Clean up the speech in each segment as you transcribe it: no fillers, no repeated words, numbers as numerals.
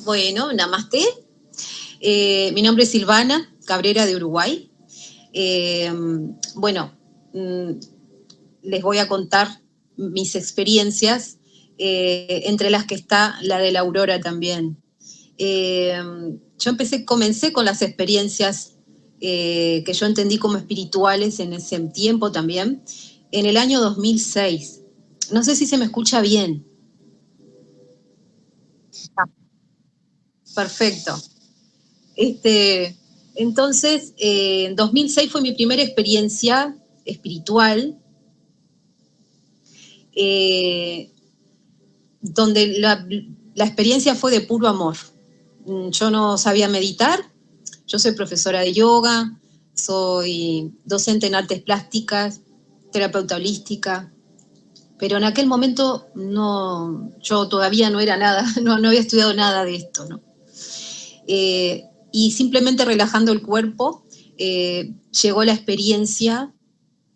Bueno, namaste. Mi nombre es Silvana Cabrera de Uruguay. Eh, bueno, mm, les voy a contar mis experiencias, entre las que está la de la Aurora también. Eh, Comencé con las experiencias que yo entendí como espirituales en ese tiempo también, en el año 2006. No sé si se me escucha bien. Perfecto. Este, entonces, en 2006 fue mi primera experiencia espiritual, eh, donde la experiencia fue de puro amor. Yo no sabía meditar, yo soy profesora de yoga, soy docente en artes plásticas, terapeuta holística, pero en aquel momento no, yo todavía no era nada, no había estudiado nada de esto, ¿no? Y simplemente relajando el cuerpo, llegó la experiencia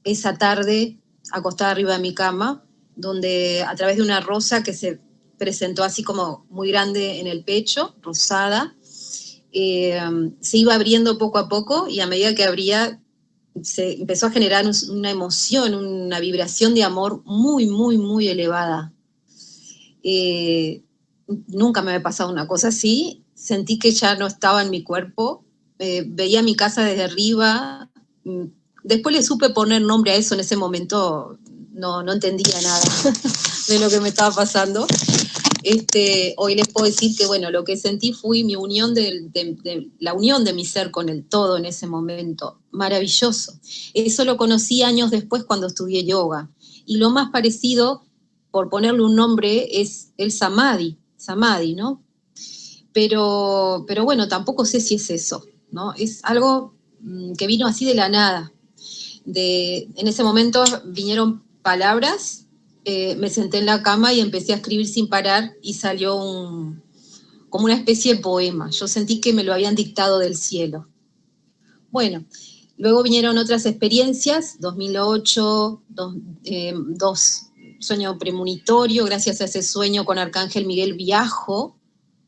esa tarde, acostada arriba de mi cama, donde a través de una rosa que se presentó así como muy grande en el pecho, rosada, eh, se iba abriendo poco a poco y a medida que abría se empezó a generar una emoción, una vibración de amor muy, muy, muy elevada. Eh, Nunca me había pasado una cosa así, sentí que ya no estaba en mi cuerpo, veía mi casa desde arriba, después le supe poner nombre a eso, en ese momento no entendía nada de lo que me estaba pasando. Hoy les puedo decir que, bueno, lo que sentí fue mi unión la unión de mi ser con el todo en ese momento. Maravilloso. Eso lo conocí años después cuando estudié yoga. Y lo más parecido, por ponerle un nombre, es el samadhi, ¿no? Pero bueno, tampoco sé si es eso, ¿no? Es algo que vino así de la nada. En ese momento vinieron palabras, me senté en la cama y empecé a escribir sin parar y salió como una especie de poema. Yo sentí que me lo habían dictado del cielo. Bueno, luego vinieron otras experiencias, 2008, dos sueño premonitorio, gracias a ese sueño con Arcángel Miguel viajo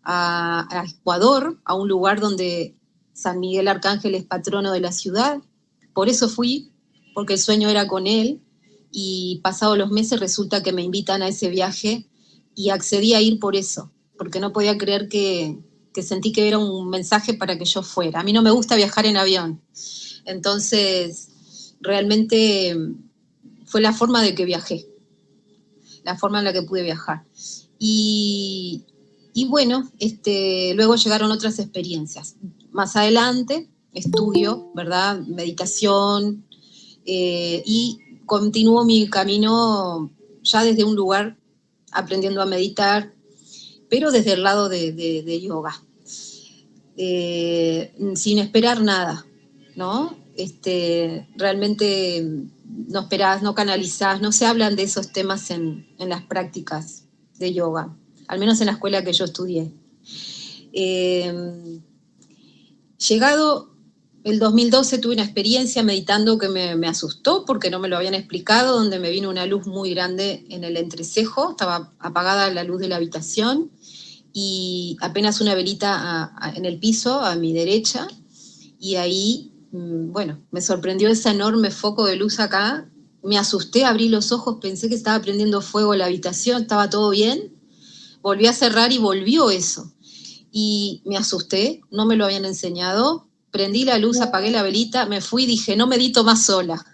a Ecuador, a un lugar donde San Miguel Arcángel es patrono de la ciudad. Por eso fui, porque el sueño era con él, y pasados los meses resulta que me invitan a ese viaje y accedí a ir por eso, porque no podía creer que sentí que era un mensaje para que yo fuera. A mí no me gusta viajar en avión, entonces realmente fue la forma de que viajé, la forma en la que pude viajar. Y, y bueno, luego llegaron otras experiencias. Más adelante, estudio, ¿verdad? Meditación, y continúo mi camino ya desde un lugar aprendiendo a meditar, pero desde el lado de yoga, sin esperar nada, ¿no? Realmente no esperás, no canalizás, no se hablan de esos temas en las prácticas de yoga, al menos en la escuela que yo estudié. Llegado el 2012 tuve una experiencia meditando que me asustó porque no me lo habían explicado, donde me vino una luz muy grande en el entrecejo, estaba apagada la luz de la habitación y apenas una velita en el piso a mi derecha, y ahí, bueno, me sorprendió ese enorme foco de luz acá, me asusté, abrí los ojos, pensé que estaba prendiendo fuego la habitación, estaba todo bien, volví a cerrar y volvió eso. Y me asusté, no me lo habían enseñado, prendí la luz, apagué la velita, me fui y dije, no medito más sola.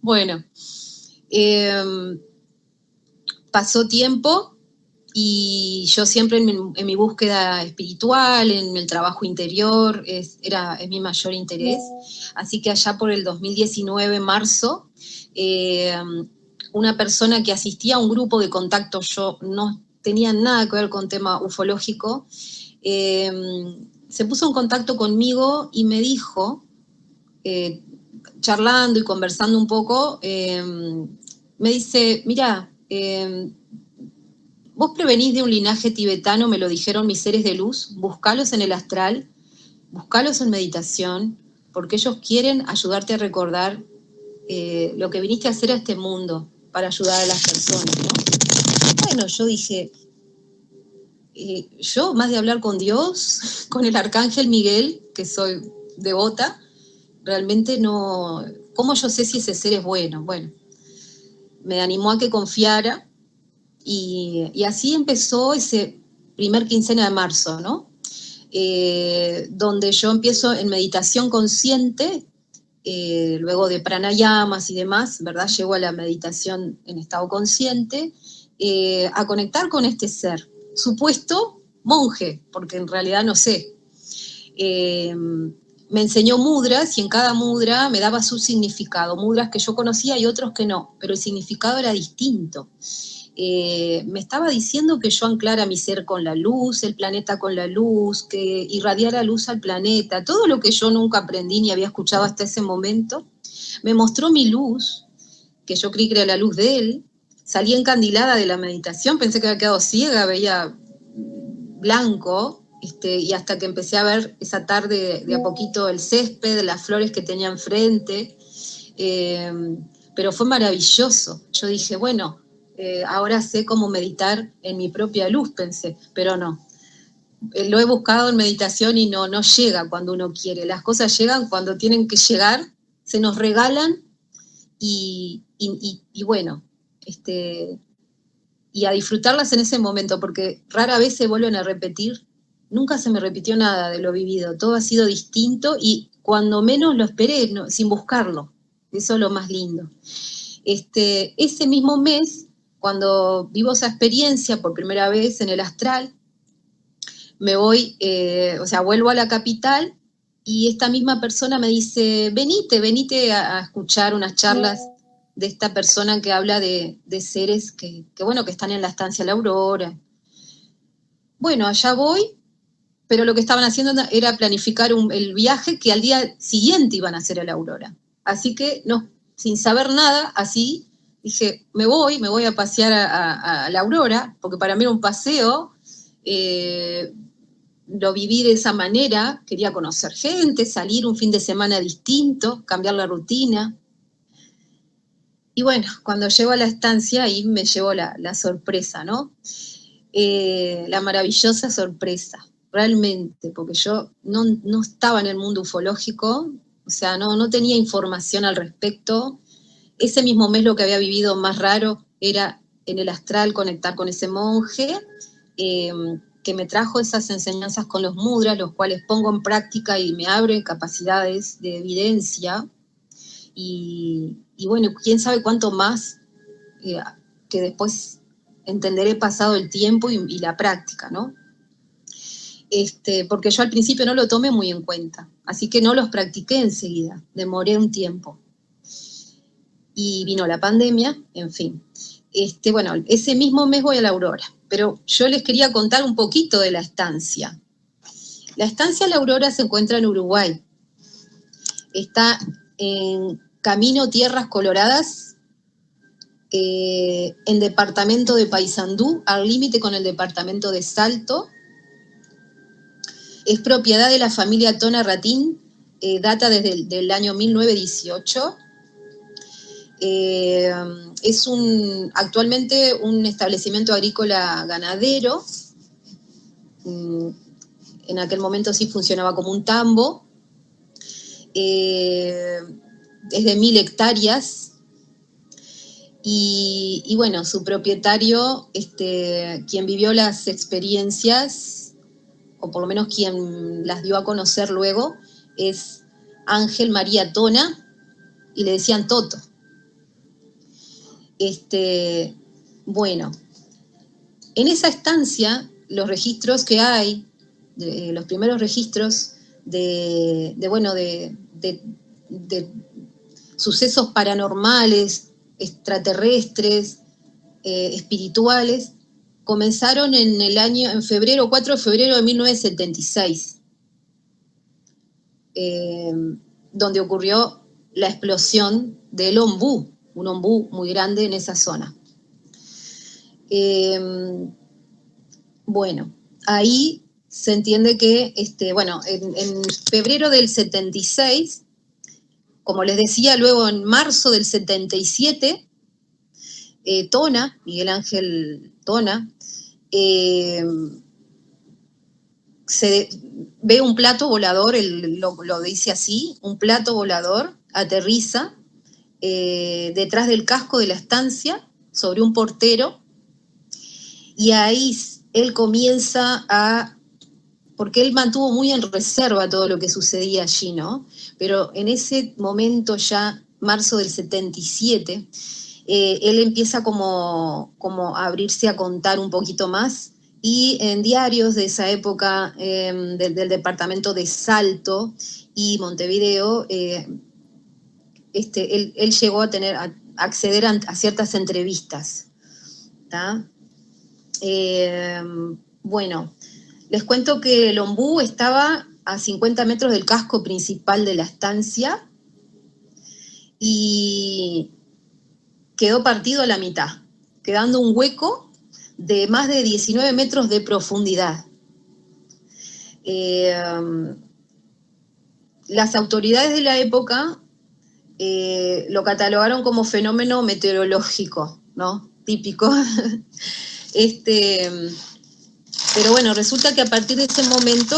Bueno, eh, pasó tiempo y yo siempre en mi búsqueda espiritual, en el trabajo interior, es mi mayor interés. Así que allá por el 2019, marzo, eh, una persona que asistía a un grupo de contacto, yo no tenía nada que ver con tema ufológico, eh, se puso en contacto conmigo y me dijo, eh, charlando y conversando un poco, me dice, mira, vos provenís de un linaje tibetano, me lo dijeron mis seres de luz, buscalos en el astral, buscalos en meditación, porque ellos quieren ayudarte a recordar lo que viniste a hacer a este mundo para ayudar a las personas, ¿no? Bueno, yo dije, yo, más de hablar con Dios, con el arcángel Miguel, que soy devota, realmente no... ¿Cómo yo sé si ese ser es bueno? Bueno, me animó a que confiara y así empezó ese primer quincena de marzo, ¿no? Donde yo empiezo en meditación consciente, luego de pranayamas y demás, ¿verdad? Llego a la meditación en estado consciente, a conectar con este ser, supuesto monje, porque en realidad no sé. Me enseñó mudras y en cada mudra me daba su significado, mudras que yo conocía y otros que no, pero el significado era distinto. Me estaba diciendo que yo anclara mi ser con la luz, el planeta con la luz, que irradiara luz al planeta, todo lo que yo nunca aprendí ni había escuchado hasta ese momento. Me mostró mi luz, que yo creí que era la luz de él. Salí encandilada de la meditación, pensé que había quedado ciega, veía blanco, y hasta que empecé a ver esa tarde de a poquito el césped, las flores que tenía enfrente, pero fue maravilloso. Yo dije, bueno, ahora sé cómo meditar en mi propia luz, pensé, pero no. Lo he buscado en meditación y no llega cuando uno quiere. Las cosas llegan cuando tienen que llegar, se nos regalan y bueno, y a disfrutarlas en ese momento, porque rara vez se vuelven a repetir. Nunca se me repitió nada de lo vivido, todo ha sido distinto y cuando menos lo esperé, no, sin buscarlo. Eso es lo más lindo. Ese mismo mes, cuando vivo esa experiencia por primera vez en el astral, me voy, o sea, vuelvo a la capital y esta misma persona me dice, venite a escuchar unas charlas de esta persona que habla de seres bueno, que están en la estancia La Aurora. Bueno, allá voy, pero lo que estaban haciendo era planificar el viaje que al día siguiente iban a hacer a La Aurora. Así que, no, sin saber nada, así, dije, me voy a pasear a La Aurora, porque para mí era un paseo, lo viví de esa manera, quería conocer gente, salir un fin de semana distinto, cambiar la rutina. Y bueno, cuando llego a la estancia, ahí me llevo la sorpresa, ¿no? La maravillosa sorpresa, realmente, porque yo no estaba en el mundo ufológico, o sea, no tenía información al respecto. Ese mismo mes lo que había vivido más raro era en el astral conectar con ese monje, eh, que me trajo esas enseñanzas con los mudras, los cuales pongo en práctica y me abren capacidades de evidencia. Y bueno, quién sabe cuánto más, que después entenderé pasado el tiempo y la práctica, ¿no? Porque yo al principio no lo tomé muy en cuenta, así que no los practiqué enseguida, demoré un tiempo. Y vino la pandemia, en fin. Bueno, ese mismo mes voy a La Aurora, pero yo les quería contar un poquito de la estancia. La estancia La Aurora se encuentra en Uruguay. Está en Camino Tierras Coloradas, en departamento de Paysandú, al límite con el departamento de Salto. Es propiedad de la familia Tona Ratín, data desde el año 1918. Es actualmente un establecimiento agrícola ganadero. En aquel momento sí funcionaba como un tambo. Es de 1000 hectáreas. Y bueno, su propietario, quien vivió las experiencias, o por lo menos quien las dio a conocer luego, es Ángel María Tona, y le decían Toto. Bueno, en esa estancia, los registros que hay, los primeros registros de sucesos paranormales, extraterrestres, espirituales, comenzaron en febrero, 4 de febrero de 1976, donde ocurrió la explosión del ombú, un ombú muy grande en esa zona. Bueno, ahí se entiende que, en febrero del 76, como les decía, luego en marzo del 77, Tona, Miguel Ángel Tona, se ve un plato volador, lo dice así, un plato volador aterriza detrás del casco de la estancia, sobre un portero, y ahí él comienza porque él mantuvo muy en reserva todo lo que sucedía allí, ¿no? Pero en ese momento ya, marzo del 77, él empieza como a abrirse a contar un poquito más, y en diarios de esa época, del departamento de Salto y Montevideo, él llegó a acceder a ciertas entrevistas. Bueno, les cuento que el ombú estaba a 50 metros del casco principal de la estancia y quedó partido a la mitad, quedando un hueco de más de 19 metros de profundidad. Las autoridades de la época lo catalogaron como fenómeno meteorológico, ¿no? Típico. Pero bueno, resulta que a partir de ese momento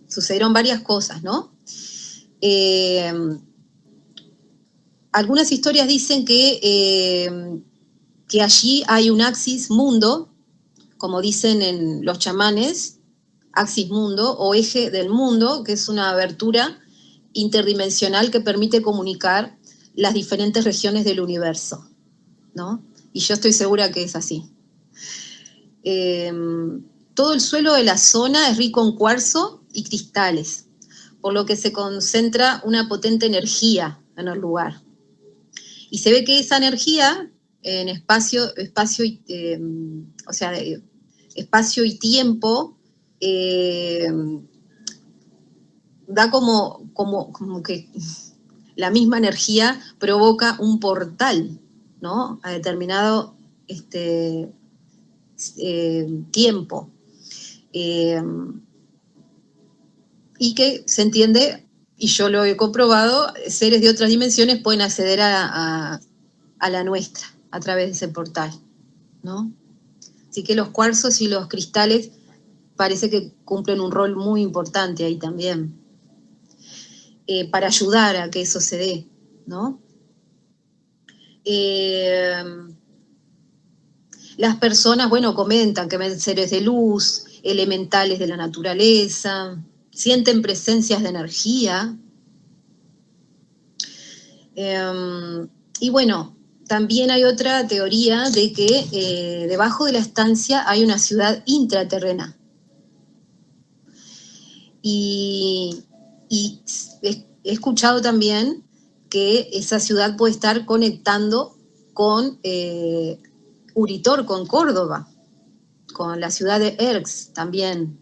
sucedieron varias cosas, ¿no? Algunas historias dicen que allí hay un axis mundo, como dicen en los chamanes, axis mundo o eje del mundo, que es una abertura interdimensional que permite comunicar las diferentes regiones del universo, ¿no? Y yo estoy segura que es así. Todo el suelo de la zona es rico en cuarzo y cristales, por lo que se concentra una potente energía en el lugar. Y se ve que esa energía en espacio y tiempo da como que la misma energía provoca un portal, ¿no? A determinado tiempo. Y que se entiende, y yo lo he comprobado, seres de otras dimensiones pueden acceder a la nuestra a través de ese portal, ¿no? Así que los cuarzos y los cristales parece que cumplen un rol muy importante ahí también, para ayudar a que eso se dé, ¿no? Las personas, bueno, comentan que ven seres de luz, elementales de la naturaleza, sienten presencias de energía. Y bueno, también hay otra teoría de que debajo de la estancia hay una ciudad intraterrena. Y he escuchado también que esa ciudad puede estar conectando con Uritorco, en Córdoba, con la ciudad de Erx también,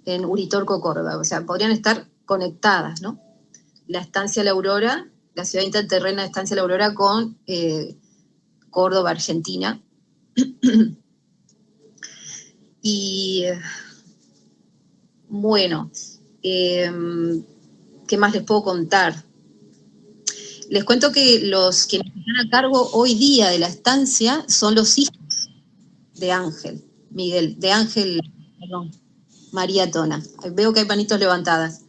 en Uritorco, Córdoba. O sea, podrían estar conectadas, ¿no? La estancia La Aurora, la ciudad intraterrena de Estancia La Aurora con Córdoba, Argentina. Y bueno, ¿qué más les puedo contar? Les cuento que los quienes están a cargo hoy día de la estancia son los hijos de Ángel, perdón, María Tona. Veo que hay manitos levantadas.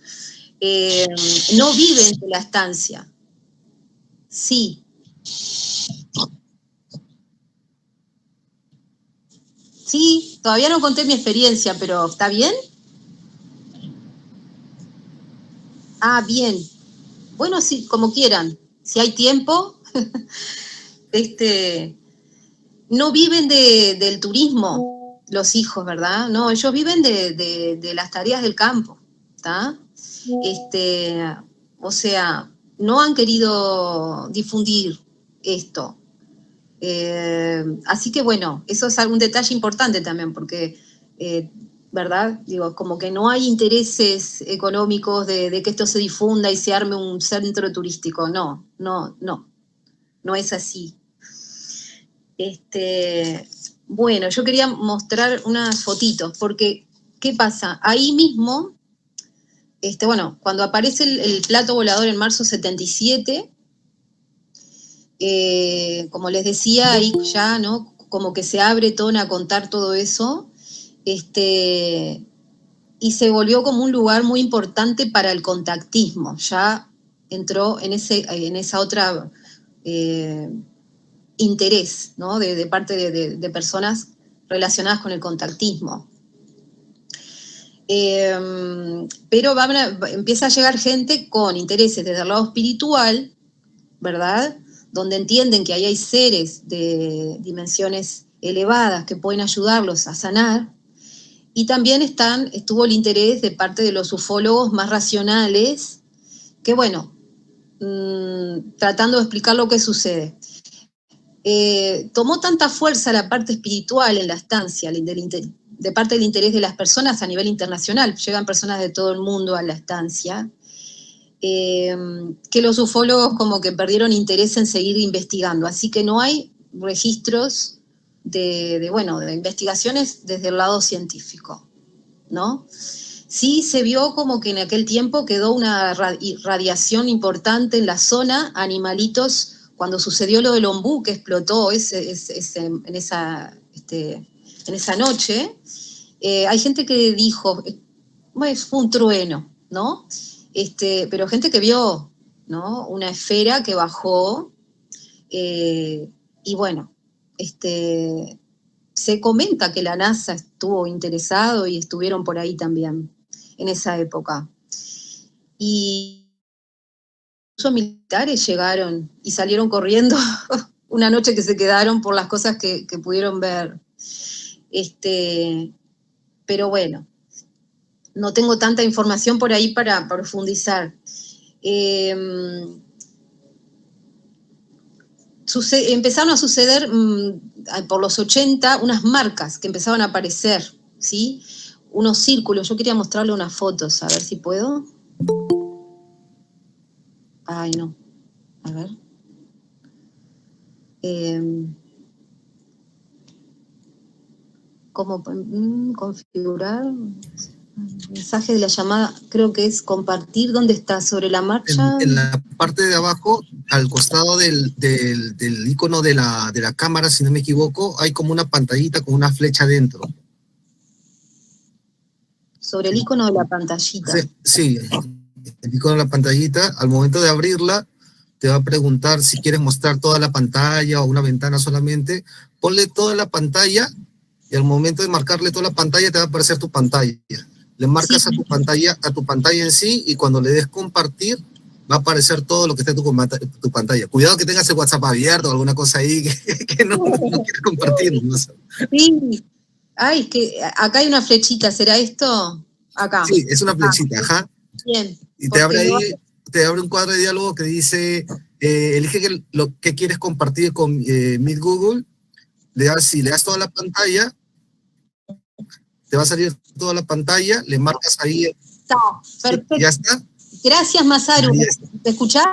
No viven de la estancia. Sí. Sí, todavía no conté mi experiencia, pero ¿está bien? Ah, bien. Bueno, sí, como quieran. Si hay tiempo. No viven del turismo los hijos, ¿verdad? No, ellos viven de las tareas del campo, ¿está? O sea, no han querido difundir esto. Así que bueno, eso es algún detalle importante también, porque, ¿verdad? Digo, como que no hay intereses económicos de que esto se difunda y se arme un centro turístico. No, no, no, no es así. Bueno, yo quería mostrar unas fotitos, porque, ¿qué pasa? Ahí mismo, bueno, cuando aparece el plato volador en marzo 77, como les decía, ahí ya, ¿no? Como que se abre Tona a contar todo eso, y se volvió como un lugar muy importante para el contactismo. Ya entró en esa otra interés, ¿no? de parte de personas relacionadas con el contactismo. Pero empieza a llegar gente con intereses desde el lado espiritual, ¿verdad? Donde entienden que ahí hay seres de dimensiones elevadas que pueden ayudarlos a sanar. Y también estuvo el interés de parte de los ufólogos más racionales, que bueno, tratando de explicar lo que sucede. Tomó tanta fuerza la parte espiritual en la estancia, de parte del interés de las personas a nivel internacional, llegan personas de todo el mundo a la estancia, que los ufólogos como que perdieron interés en seguir investigando, así que no hay registros de investigaciones desde el lado científico, ¿no? Sí se vio como que en aquel tiempo quedó una radiación importante en la zona, animalitos, cuando sucedió lo del ombú que explotó en esa noche, hay gente que dijo, bueno, fue un trueno, ¿no? Pero gente que vio, ¿no? Una esfera que bajó, y bueno, se comenta que la NASA estuvo interesado y estuvieron por ahí también en esa época. Y los militares llegaron y salieron corriendo una noche que se quedaron por las cosas que pudieron ver. Pero bueno, no tengo tanta información por ahí para profundizar. Empezaron a suceder por los 80 unas marcas que empezaban a aparecer, ¿sí? Unos círculos. Yo quería mostrarle unas fotos, a ver si puedo. Ay, no. A ver. ¿Cómo configurar? Mensaje de la llamada, creo que es compartir. ¿Dónde está? ¿Sobre la marcha? En la parte de abajo, al costado del icono de la cámara, si no me equivoco, hay como una pantallita con una flecha dentro. Sobre el icono de la pantallita. Sí, el icono de la pantallita, al momento de abrirla, te va a preguntar si quieres mostrar toda la pantalla o una ventana solamente. Ponle toda la pantalla y al momento de marcarle toda la pantalla te va a aparecer tu pantalla. Le marcas sí. a tu pantalla en sí, y cuando le des compartir va a aparecer todo lo que está en tu pantalla. Cuidado que tengas el WhatsApp abierto o alguna cosa ahí que no quieres compartir. ¿No? Sí. Ay, es que acá hay una flechita, ¿será esto? Acá. Sí, es una flechita, ajá. Bien. Y te abre ahí, te abre un cuadro de diálogo que dice, elige lo que quieres compartir con Meet Google. Si le das toda la pantalla, te va a salir toda la pantalla, le marcas ahí. Está, perfecto. ¿Ya está? Gracias, Masaru. ¿Te escuchás?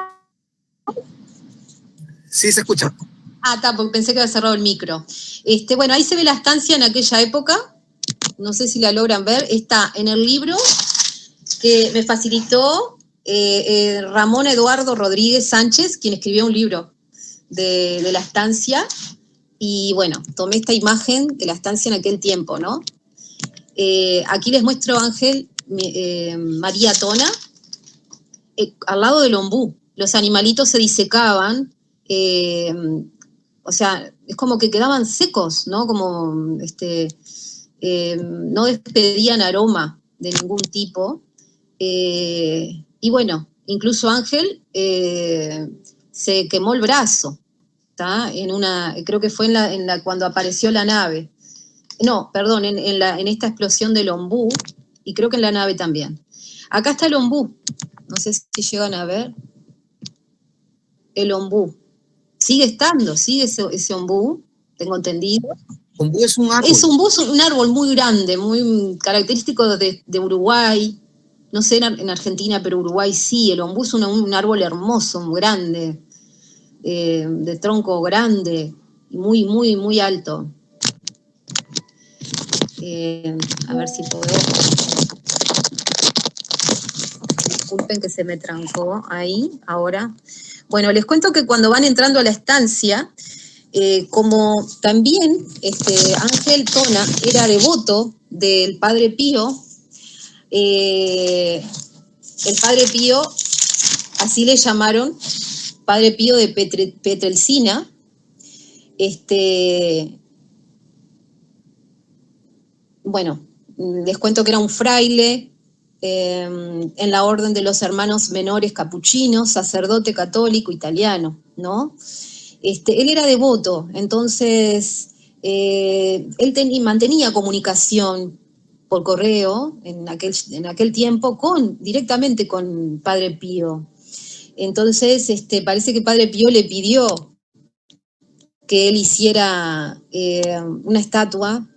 Sí, se escucha. Ah, está, porque pensé que había cerrado el micro. Bueno, ahí se ve la estancia en aquella época. No sé si la logran ver. Está en el libro que me facilitó Ramón Eduardo Rodríguez Sánchez, quien escribió un libro de la estancia. Y bueno, tomé esta imagen de la estancia en aquel tiempo, ¿no? Aquí les muestro, Ángel, María Tona, al lado del ombú. Los animalitos se disecaban, o sea, es como que quedaban secos, ¿no? Como no despedían aroma de ningún tipo. Y bueno, incluso Ángel se quemó el brazo, ¿tá? Creo que fue cuando apareció la nave. No, perdón, en esta explosión del ombú, y creo que en la nave también. Acá está el ombú, no sé si llegan a ver. El ombú. Sigue estando, sigue ese ombú, tengo entendido. Ombú es un árbol. Es un árbol muy grande, muy característico de Uruguay. No sé en Argentina, pero Uruguay sí. El ombú es un árbol hermoso, muy grande, de tronco grande, muy, muy, muy alto. A ver si puedo. Disculpen que se me trancó ahí, ahora. Bueno, les cuento que cuando van entrando a la estancia, como también Ángel Tona era devoto del Padre Pío, el Padre Pío, así le llamaron, Padre Pío de Pietrelcina, bueno, les cuento que era un fraile en la orden de los hermanos menores capuchinos, sacerdote católico italiano, ¿no? Él era devoto, entonces él mantenía comunicación por correo en aquel tiempo directamente con Padre Pío. Entonces parece que Padre Pío le pidió que él hiciera una estatua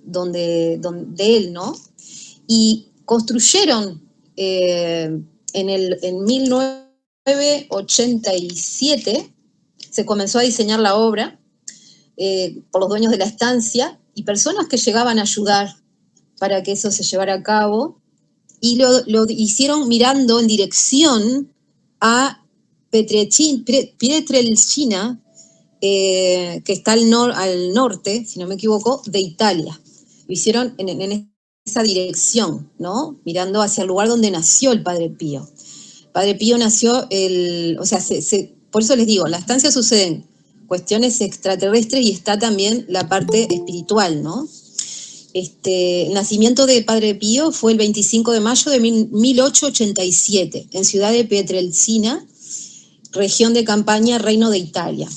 de él, ¿no? Y construyeron en 1987, se comenzó a diseñar la obra por los dueños de la estancia y personas que llegaban a ayudar para que eso se llevara a cabo, y lo hicieron mirando en dirección a Pietrelcina, que está al norte, si no me equivoco, de Italia. Lo hicieron en esa dirección, ¿no? Mirando hacia el lugar donde nació el Padre Pío. Padre Pío nació, por eso les digo, en la estancia suceden cuestiones extraterrestres y está también la parte espiritual, ¿no? El nacimiento de Padre Pío fue el 25 de mayo de 1887, en ciudad de Pietrelcina, región de Campania, Reino de Italia.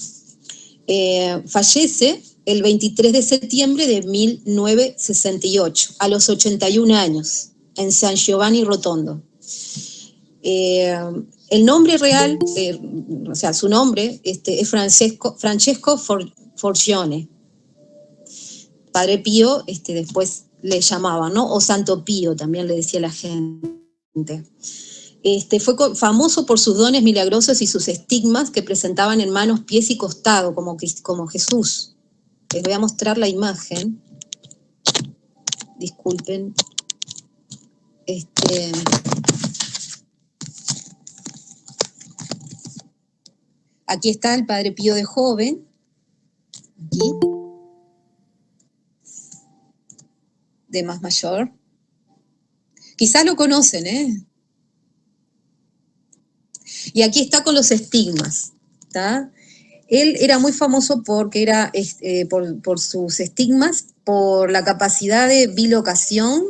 Fallece el 23 de septiembre de 1968, a los 81 años, en San Giovanni Rotondo. El nombre real, su nombre es Francesco Forgione. Padre Pío después le llamaban, ¿no? O Santo Pío, también le decía la gente. Fue famoso por sus dones milagrosos y sus estigmas que presentaban en manos, pies y costado, como Jesús. Les voy a mostrar la imagen. Disculpen. Aquí está el Padre Pío de joven. Aquí. De más mayor. Quizás lo conocen, ¿eh? Y aquí está con los estigmas, ¿está? Él era muy famoso porque era por sus estigmas, por la capacidad de bilocación,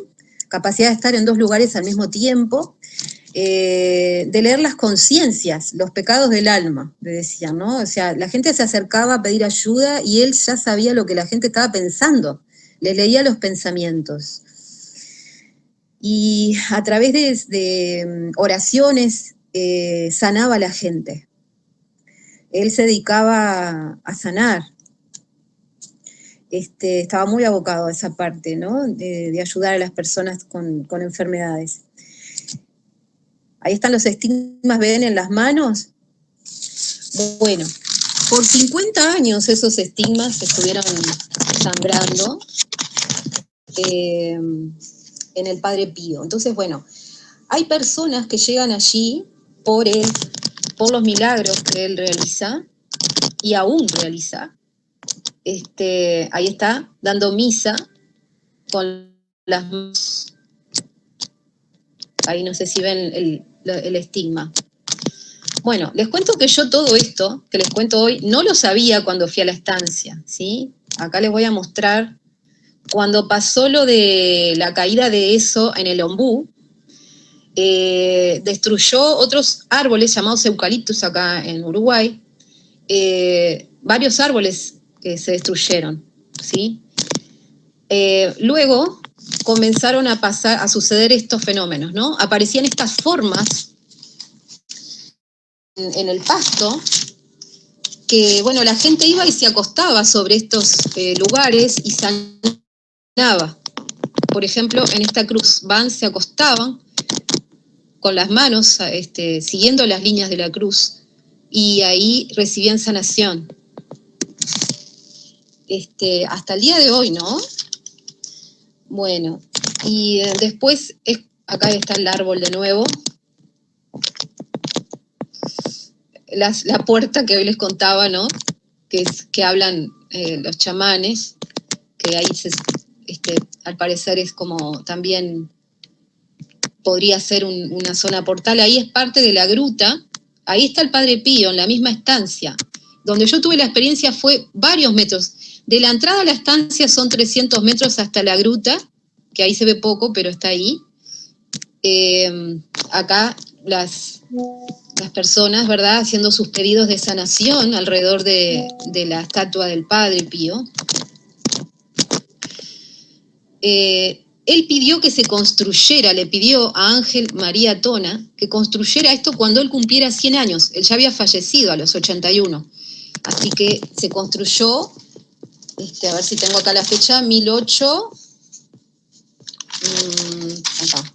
capacidad de estar en dos lugares al mismo tiempo, de leer las conciencias, los pecados del alma, le decían, ¿no? O sea, la gente se acercaba a pedir ayuda y él ya sabía lo que la gente estaba pensando, le leía los pensamientos. Y a través de oraciones sanaba a la gente. Él se dedicaba a sanar. Estaba muy abocado a esa parte, ¿no? De ayudar a las personas con enfermedades. Ahí están los estigmas, ¿ven en las manos? Bueno, por 50 años esos estigmas estuvieron sangrando en el Padre Pío. Entonces, bueno, hay personas que llegan allí por los milagros que él realiza, y aún realiza. Ahí está, dando misa con las manos. Ahí no sé si ven el estigma. Bueno, les cuento que yo todo esto que les cuento hoy no lo sabía cuando fui a la estancia, ¿sí? Acá les voy a mostrar cuando pasó lo de la caída de eso en el ombú. Destruyó otros árboles llamados eucaliptus acá en Uruguay, varios árboles que se destruyeron, ¿sí? Luego comenzaron a suceder estos fenómenos, ¿no? Aparecían estas formas en el pasto, que, bueno, la gente iba y se acostaba sobre estos lugares y sanaba. Por ejemplo, en esta cruz, se acostaban con las manos, siguiendo las líneas de la cruz, y ahí recibían sanación. Hasta el día de hoy, ¿no? Bueno, y después, acá está el árbol de nuevo. La puerta que hoy les contaba, ¿no? que hablan los chamanes, que ahí al parecer es como también podría ser una zona portal. Ahí es parte de la gruta. Ahí está el Padre Pío, en la misma estancia. Donde yo tuve la experiencia fue varios metros. De la entrada a la estancia son 300 metros hasta la gruta, que ahí se ve poco, pero está ahí. Acá las personas, ¿verdad?, haciendo sus pedidos de sanación alrededor de la estatua del Padre Pío. Él pidió que se construyera, le pidió a Ángel María Tona que construyera esto cuando él cumpliera 100 años. Él ya había fallecido a los 81. Así que se construyó, a ver si tengo acá la fecha, 1800, acá.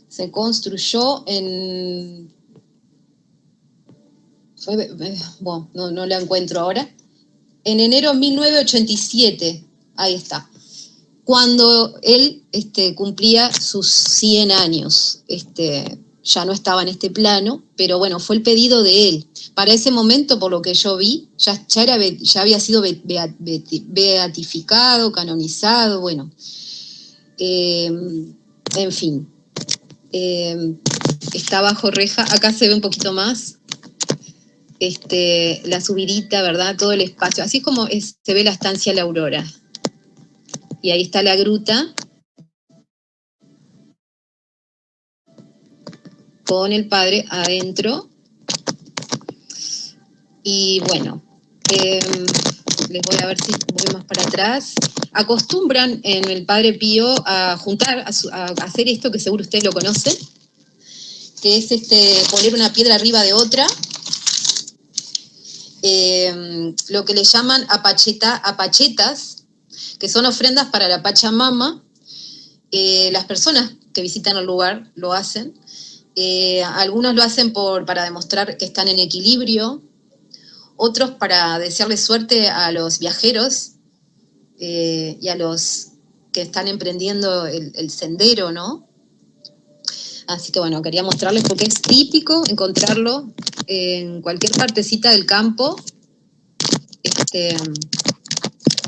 Se construyó en... Bueno, no la encuentro ahora. En enero de 1987, ahí está. Cuando él cumplía sus 100 años. Ya no estaba en este plano, pero bueno, fue el pedido de él. Para ese momento, por lo que yo vi, ya había sido beatificado, canonizado, bueno. En fin. Está bajo reja, acá se ve un poquito más. La subidita, ¿verdad? Todo el espacio. Así es como se ve la estancia La Aurora. Y ahí está la gruta con el Padre adentro. Y bueno, les voy a ver si voy más para atrás. Acostumbran en el Padre Pío a juntar, a hacer esto que seguro ustedes lo conocen, que es poner una piedra arriba de otra. Lo que le llaman apachetas, que son ofrendas para la Pachamama. Las personas que visitan el lugar lo hacen. Algunos lo hacen para demostrar que están en equilibrio, otros para desearle suerte a los viajeros y a los que están emprendiendo el sendero, ¿no? Así que bueno, quería mostrarles porque es típico encontrarlo en cualquier partecita del campo.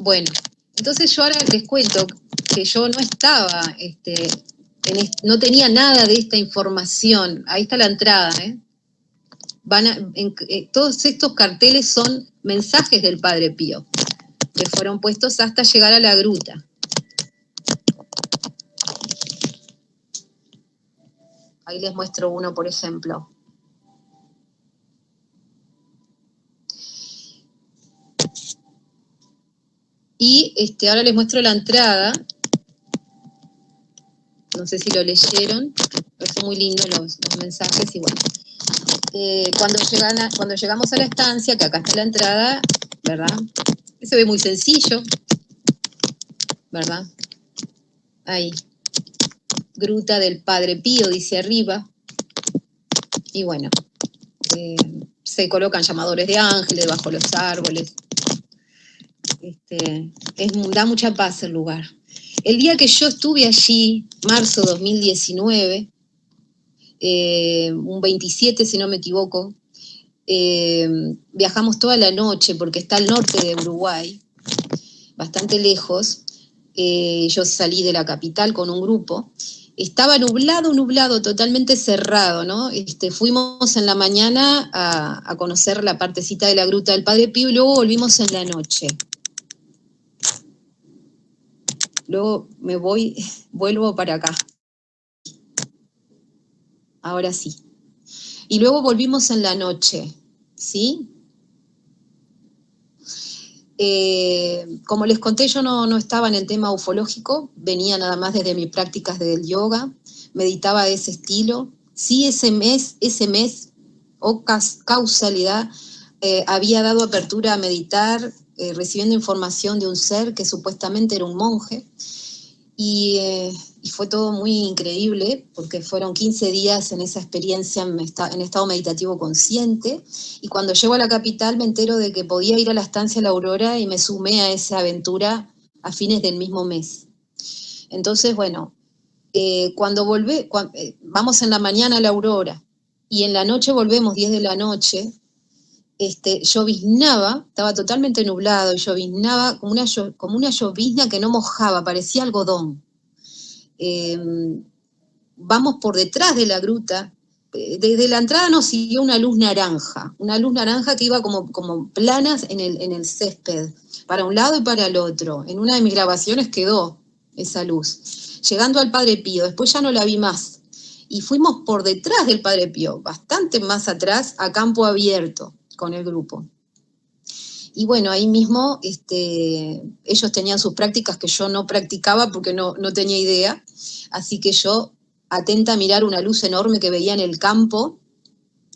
Bueno, entonces yo ahora les cuento que yo no estaba, no tenía nada de esta información. Ahí está la entrada, ¿eh? Todos estos carteles son mensajes del Padre Pío, que fueron puestos hasta llegar a la gruta. Ahí les muestro uno, por ejemplo. Y ahora les muestro la entrada. No sé si lo leyeron, pero son muy lindos los mensajes y bueno. Cuando llegamos a la estancia, que acá está la entrada, ¿verdad? Se ve muy sencillo, ¿verdad? Ahí. Gruta del Padre Pío, dice arriba. Y bueno, se colocan llamadores de ángeles bajo los árboles. Da mucha paz el lugar. El día que yo estuve allí, marzo 2019, un 27 si no me equivoco, viajamos toda la noche porque está al norte de Uruguay, bastante lejos. Yo salí de la capital con un grupo. Estaba nublado, totalmente cerrado, ¿no? Fuimos en la mañana a conocer la partecita de la gruta del Padre Pío y luego volvimos en la noche. Luego vuelvo para acá. Ahora sí. Y luego volvimos en la noche, ¿sí? Como les conté, yo no estaba en el tema ufológico, venía nada más desde mis prácticas del yoga, meditaba de ese estilo. Sí, ese mes, o causalidad, había dado apertura a meditar, recibiendo información de un ser que supuestamente era un monje, y fue todo muy increíble, porque fueron 15 días en esa experiencia en estado meditativo consciente, y cuando llego a la capital me entero de que podía ir a la estancia La Aurora y me sumé a esa aventura a fines del mismo mes. Entonces, bueno, vamos en la mañana a La Aurora, y en la noche volvemos 10 de la noche, lloviznaba, estaba totalmente nublado, y lloviznaba como una llovizna que no mojaba, parecía algodón. Eh, Vamos por detrás de la gruta. Desde la entrada nos siguió una luz naranja que iba como planas en el césped, para un lado y para el otro. En una de mis grabaciones quedó esa luz. Llegando al Padre Pío, después ya no la vi más. Y fuimos por detrás del Padre Pío, bastante más atrás, a campo abierto con el grupo. Y bueno, ahí mismo ellos tenían sus prácticas que yo no practicaba porque no tenía idea. Así que yo, atenta a mirar una luz enorme que veía en el campo,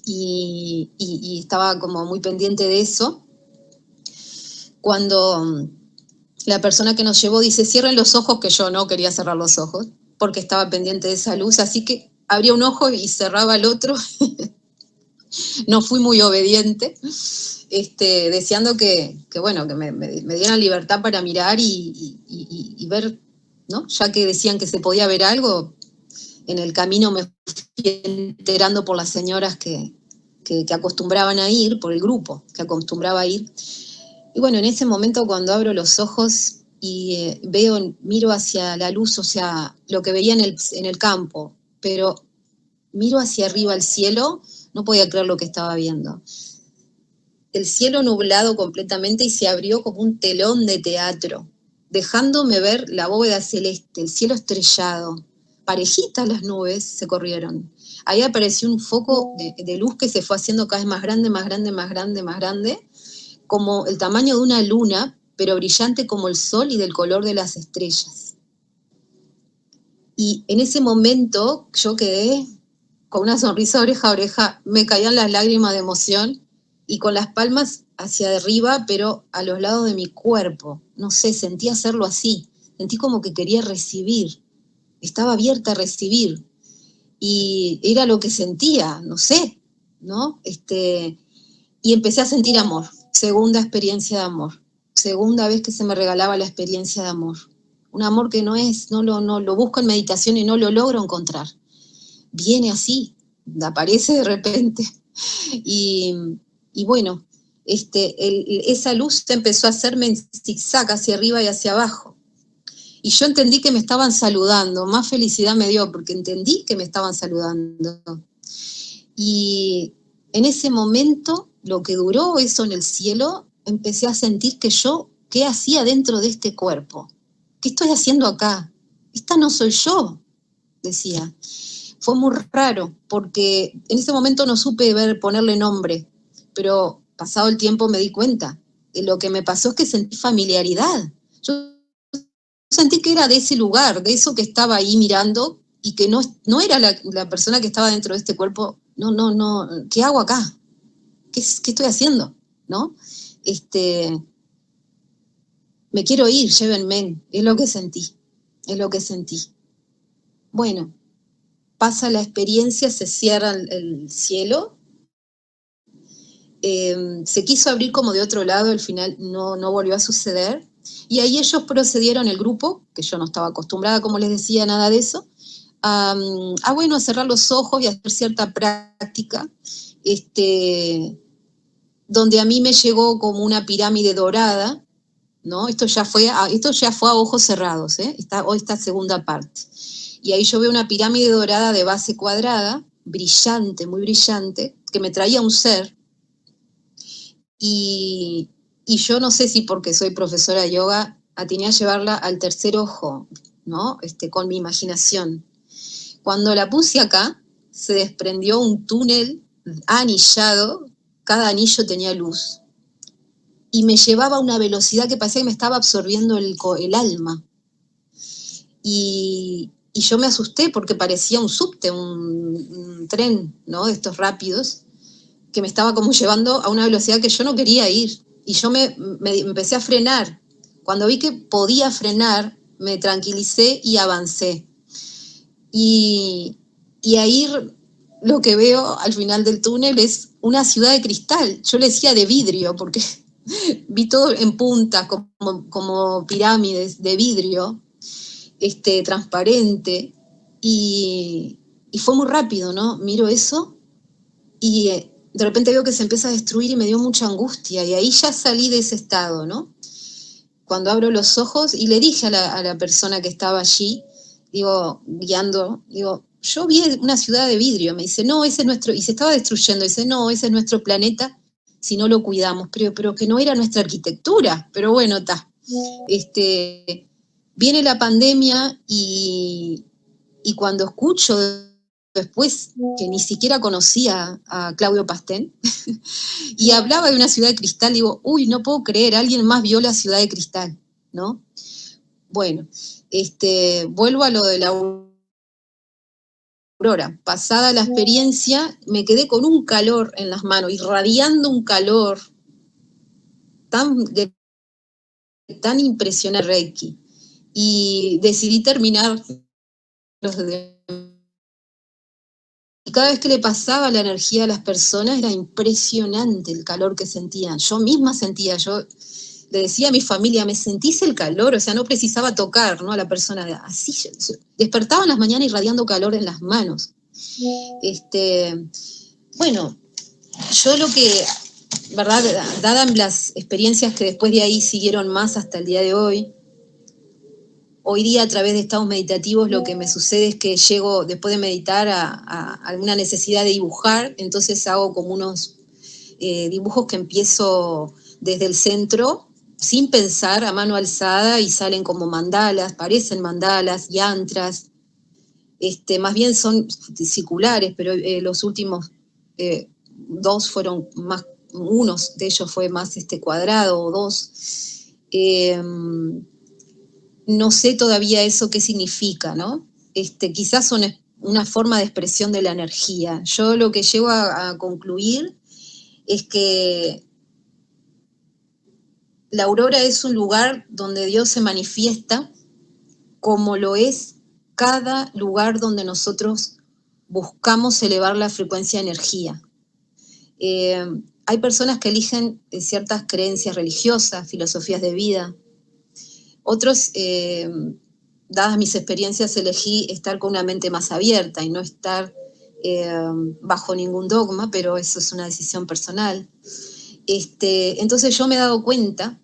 y estaba como muy pendiente de eso, cuando la persona que nos llevó dice: cierren los ojos, que yo no quería cerrar los ojos, porque estaba pendiente de esa luz, así que abría un ojo y cerraba el otro. No fui muy obediente, deseando que me dieran libertad para mirar y ver, ¿no? Ya que decían que se podía ver algo, en el camino me fui enterando por las señoras que acostumbraban a ir, por el grupo que acostumbraba a ir. Y bueno, en ese momento, cuando abro los ojos y miro hacia la luz, o sea, lo que veía en el campo, pero miro hacia arriba al cielo, no podía creer lo que estaba viendo. El cielo nublado completamente, y se abrió como un telón de teatro, dejándome ver la bóveda celeste, el cielo estrellado. Parejitas las nubes se corrieron. Ahí apareció un foco de luz que se fue haciendo cada vez más grande, más grande, más grande, más grande, como el tamaño de una luna, pero brillante como el sol y del color de las estrellas. Y en ese momento yo quedé con una sonrisa de oreja a oreja, me caían las lágrimas de emoción, y con las palmas hacia arriba, pero a los lados de mi cuerpo. No sé, sentí hacerlo así. Sentí como que quería recibir. Estaba abierta a recibir. Y era lo que sentía, no sé, ¿no? Y empecé a sentir amor. Segunda experiencia de amor. Segunda vez que se me regalaba la experiencia de amor. Un amor que no lo busco en meditación y no lo logro encontrar. Viene así, aparece de repente. Y, y bueno, esa luz empezó a hacerme en zigzag hacia arriba y hacia abajo. Y yo entendí que me estaban saludando, más felicidad me dio porque entendí que me estaban saludando. Y en ese momento, lo que duró eso en el cielo, empecé a sentir que yo, ¿qué hacía dentro de este cuerpo? ¿Qué estoy haciendo acá? Esta no soy yo, decía. Fue muy raro, porque en ese momento no supe ponerle nombre, pero pasado el tiempo me di cuenta. De lo que me pasó es que sentí familiaridad. Yo sentí que era de ese lugar, de eso que estaba ahí mirando, y que no era la persona que estaba dentro de este cuerpo. No, ¿qué hago acá? ¿Qué estoy haciendo? ¿No? Me quiero ir, llévenme, es lo que sentí, es lo que sentí. Bueno, pasa la experiencia, se cierra el cielo, se quiso abrir como de otro lado, al final no volvió a suceder, y ahí ellos procedieron, el grupo, que yo no estaba acostumbrada, como les decía, nada de eso, a cerrar los ojos y hacer cierta práctica, donde a mí me llegó como una pirámide dorada, ¿no? Esto ya fue a ojos cerrados, esta segunda parte. Y ahí yo veo una pirámide dorada de base cuadrada, brillante, muy brillante, que me traía un ser. Y yo no sé si porque soy profesora de yoga, atiné a llevarla al tercer ojo, ¿no? Con mi imaginación. Cuando la puse acá, se desprendió un túnel anillado, cada anillo tenía luz, y me llevaba a una velocidad que parecía que me estaba absorbiendo el alma. Y yo me asusté porque parecía un subte, un tren, ¿no? De estos rápidos, que me estaba como llevando a una velocidad que yo no quería ir. Y yo me empecé a frenar. Cuando vi que podía frenar, me tranquilicé y avancé. Y ahí lo que veo al final del túnel es una ciudad de cristal. Yo le decía de vidrio, porque vi todo en puntas, como pirámides de vidrio, transparente, y fue muy rápido, ¿no? Miro eso y de repente veo que se empieza a destruir y me dio mucha angustia, y ahí ya salí de ese estado, ¿no? Cuando abro los ojos, y le dije a la persona que estaba allí, digo, guiando, digo, yo vi una ciudad de vidrio, me dice, no, ese es nuestro, y se estaba destruyendo, dice, no, ese es nuestro planeta si no lo cuidamos, pero que no era nuestra arquitectura, pero bueno, está. Viene la pandemia y cuando escucho después que ni siquiera conocía a Claudio Pastén y hablaba de una ciudad de cristal, digo, uy, no puedo creer, alguien más vio la ciudad de cristal, ¿no? Bueno, vuelvo a lo de la aurora. Pasada la experiencia, me quedé con un calor en las manos, irradiando un calor tan impresionante Reiki. Y decidí terminar los de... Y cada vez que le pasaba la energía a las personas era impresionante el calor que sentían. Yo misma sentía, yo le decía a mi familia, ¿me sentís el calor? O sea, no precisaba tocar, ¿no? A la persona. Así, despertaba en las mañanas irradiando calor en las manos. Bueno, yo lo que, ¿verdad? Dadas las experiencias que después de ahí siguieron más hasta el día de hoy, hoy día a través de estados meditativos lo que me sucede es que llego después de meditar a alguna necesidad de dibujar, entonces hago como unos dibujos que empiezo desde el centro sin pensar, a mano alzada, y salen como mandalas, parecen mandalas, yantras, más bien son circulares, pero los últimos dos fueron más, uno de ellos fue más cuadrado o dos. No sé todavía eso qué significa, ¿no? Quizás son una forma de expresión de la energía. Yo lo que llego a concluir es que la aurora es un lugar donde Dios se manifiesta, como lo es cada lugar donde nosotros buscamos elevar la frecuencia de energía. Hay personas que eligen ciertas creencias religiosas, filosofías de vida. Otros, dadas mis experiencias, elegí estar con una mente más abierta y no estar bajo ningún dogma, pero eso es una decisión personal. Entonces yo me he dado cuenta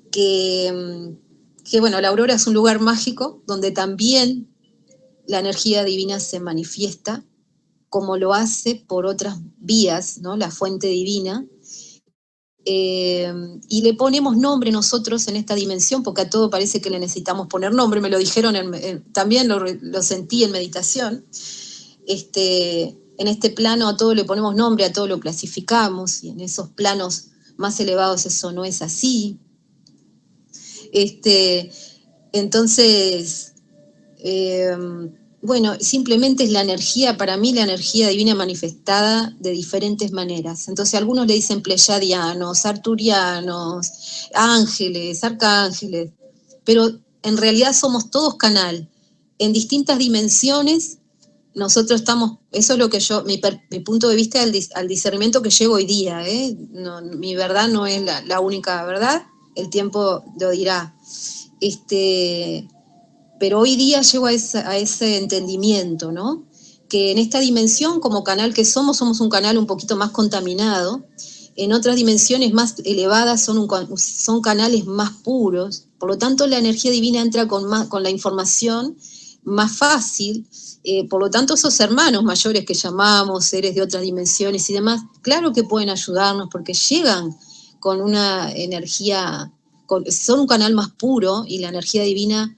que, bueno, la aurora es un lugar mágico donde también la energía divina se manifiesta, como lo hace por otras vías, ¿no? La fuente divina. Y le ponemos nombre nosotros en esta dimensión, porque a todo parece que le necesitamos poner nombre, me lo dijeron, también lo sentí en meditación. En este plano a todo le ponemos nombre, a todo lo clasificamos, y en esos planos más elevados eso no es así. Entonces, bueno, simplemente es la energía, para mí la energía divina manifestada de diferentes maneras. Entonces algunos le dicen pleyadianos, arturianos, ángeles, arcángeles, pero en realidad somos todos canal, en distintas dimensiones. Nosotros estamos, eso es lo que yo, mi punto de vista al discernimiento que llego hoy día, ¿eh? No, mi verdad no es la única verdad, el tiempo lo dirá. Pero hoy día llego a ese entendimiento, ¿no? Que en esta dimensión, como canal que somos un canal un poquito más contaminado. En otras dimensiones más elevadas son canales más puros. Por lo tanto, la energía divina entra con la información más fácil. Por lo tanto, esos hermanos mayores que llamamos, seres de otras dimensiones y demás, claro que pueden ayudarnos porque llegan con una energía, son un canal más puro, y la energía divina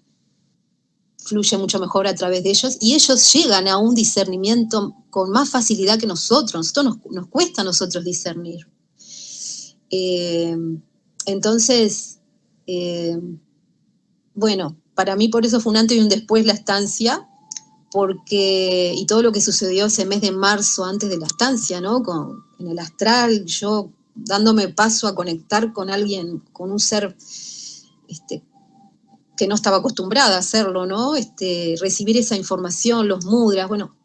fluye mucho mejor a través de ellos, y ellos llegan a un discernimiento con más facilidad que nosotros. Esto nos cuesta a nosotros discernir. Entonces, bueno, para mí por eso fue un antes y un después la estancia, y todo lo que sucedió ese mes de marzo antes de la estancia, ¿no? En el astral, yo dándome paso a conectar con alguien, con un ser que no estaba acostumbrada a hacerlo, ¿no? Recibir esa información, los mudras, bueno,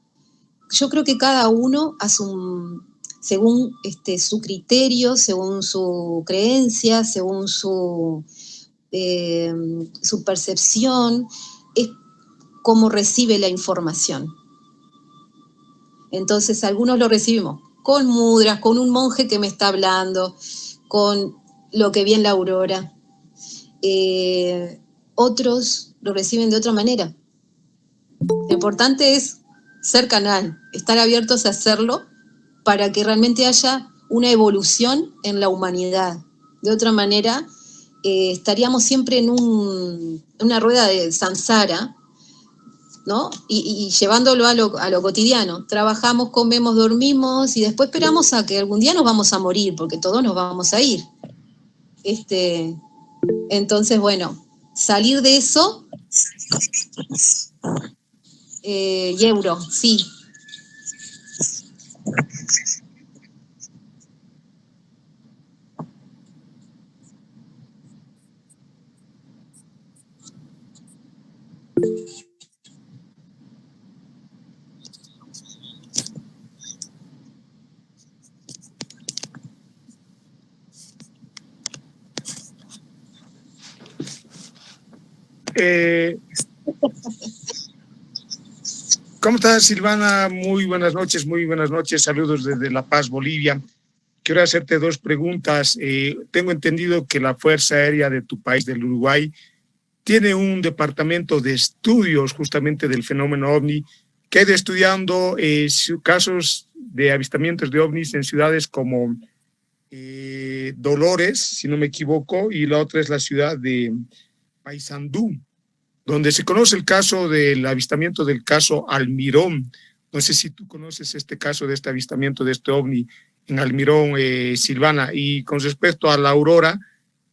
yo creo que cada uno según su criterio, según su creencia, según su percepción, es cómo recibe la información. Entonces, algunos lo recibimos con mudras, con un monje que me está hablando, con lo que vi en la aurora. Otros lo reciben de otra manera. Lo importante es ser canal, estar abiertos a hacerlo para que realmente haya una evolución en la humanidad. De otra manera, estaríamos siempre en una rueda de samsara, ¿no? Y llevándolo a lo cotidiano. Trabajamos, comemos, dormimos y después esperamos a que algún día nos vamos a morir, porque todos nos vamos a ir. Entonces, bueno, salir de eso, Euro, sí. ¿Cómo estás, Silvana? Muy buenas noches, saludos desde La Paz, Bolivia. Quiero hacerte dos preguntas. Tengo entendido que la Fuerza Aérea de tu país, del Uruguay, tiene un departamento de estudios justamente del fenómeno OVNI, que ha ido estudiando casos de avistamientos de OVNIs en ciudades como Dolores, si no me equivoco, y la otra es la ciudad de Paysandú, donde se conoce el caso del avistamiento del caso Almirón. No sé si tú conoces este caso de este avistamiento de este OVNI en Almirón, Silvana. Y con respecto a la Aurora,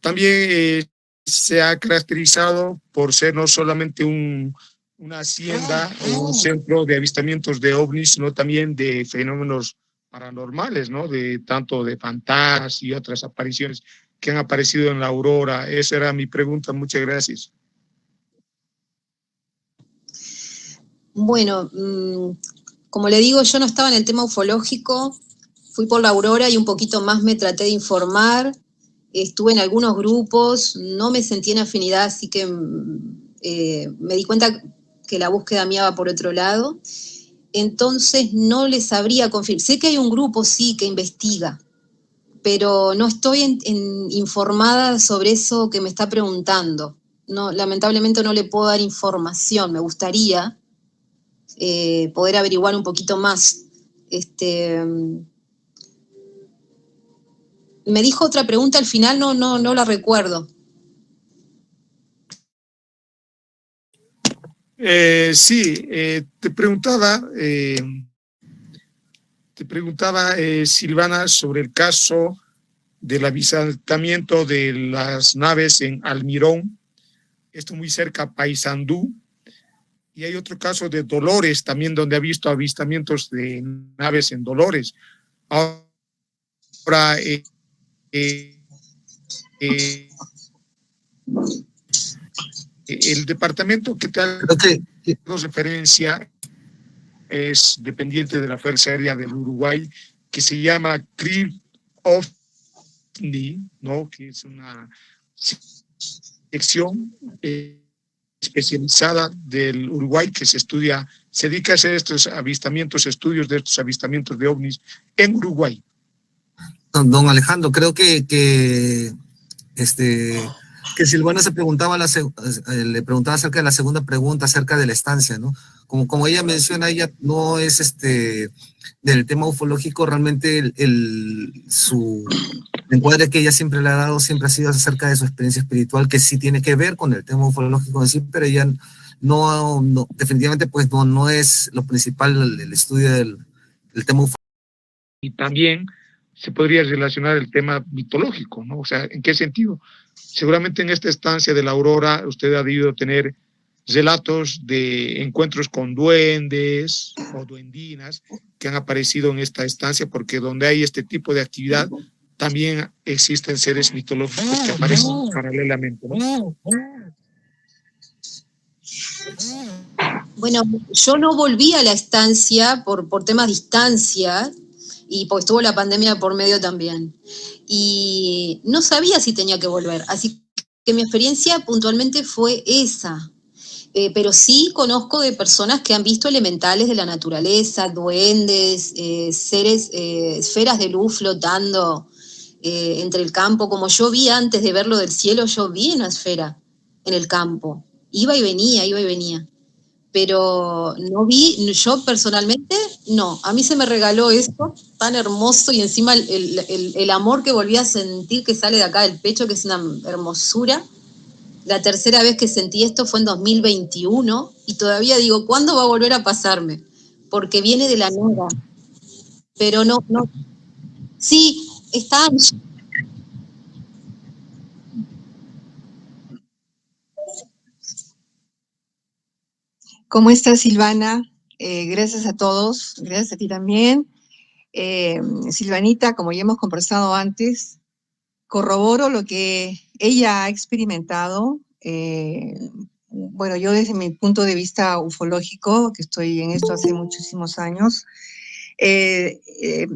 también se ha caracterizado por ser no solamente una hacienda o un centro de avistamientos de OVNIs, sino también de fenómenos paranormales, ¿no? De tanto de fantasmas y otras apariciones que han aparecido en la Aurora. Esa era mi pregunta. Muchas gracias. Bueno, como le digo, yo no estaba en el tema ufológico, fui por la Aurora y un poquito más me traté de informar, estuve en algunos grupos, no me sentí en afinidad, así que me di cuenta que la búsqueda mía va por otro lado, entonces no les sabría confirmar. Sé que hay un grupo, sí, que investiga, pero no estoy informada sobre eso que me está preguntando. No, lamentablemente no le puedo dar información, me gustaría poder averiguar un poquito más. Me dijo otra pregunta al final, no la recuerdo. Sí, te preguntaba, Silvana, sobre el caso del avistamiento de las naves en Almirón, esto muy cerca a Paysandú, y hay otro caso de Dolores también, donde ha visto avistamientos de naves en Dolores. Ahora, el departamento que te ha dado referencia es dependiente de la Fuerza Aérea del Uruguay, que se llama CRIF OVNI, ¿no? Que es una sección especializada del Uruguay que se dedica a hacer estos avistamientos, estudios de estos avistamientos de ovnis en Uruguay. Don Alejandro, creo que Silvana le preguntaba acerca de la segunda pregunta, acerca de la estancia, ¿no? Como ella menciona, ella no es del tema ufológico, realmente su encuadre que ella siempre le ha dado siempre ha sido acerca de su experiencia espiritual, que sí tiene que ver con el tema ufológico en sí, pero ella no definitivamente pues no es lo principal el estudio del tema ufológico. Y también se podría relacionar el tema mitológico, ¿no? O sea, ¿en qué sentido? Seguramente en esta estancia de la Aurora usted ha debido tener relatos de encuentros con duendes o duendinas que han aparecido en esta estancia, porque donde hay este tipo de actividad también existen seres mitológicos que aparecen paralelamente, ¿no? Bueno, yo no volví a la estancia por temas de distancia y porque estuvo la pandemia por medio también. Y no sabía si tenía que volver, así que mi experiencia puntualmente fue esa. pero sí conozco de personas que han visto elementales de la naturaleza, duendes, seres, esferas de luz flotando entre el campo. Como yo vi antes de verlo del cielo, yo vi una esfera en el campo. Iba y venía, iba y venía. Pero no vi, yo personalmente, no. A mí se me regaló esto tan hermoso y encima el amor que volví a sentir que sale de acá del pecho, que es una hermosura. La tercera vez que sentí esto fue en 2021 y todavía digo, ¿cuándo va a volver a pasarme? Porque viene de la nada. Pero no, no. Sí, está. ¿Cómo estás, Silvana? Gracias a todos, gracias a ti también. Silvanita, como ya hemos conversado antes, corroboro lo que ella ha experimentado. Bueno, yo desde mi punto de vista ufológico, que estoy en esto hace muchísimos años,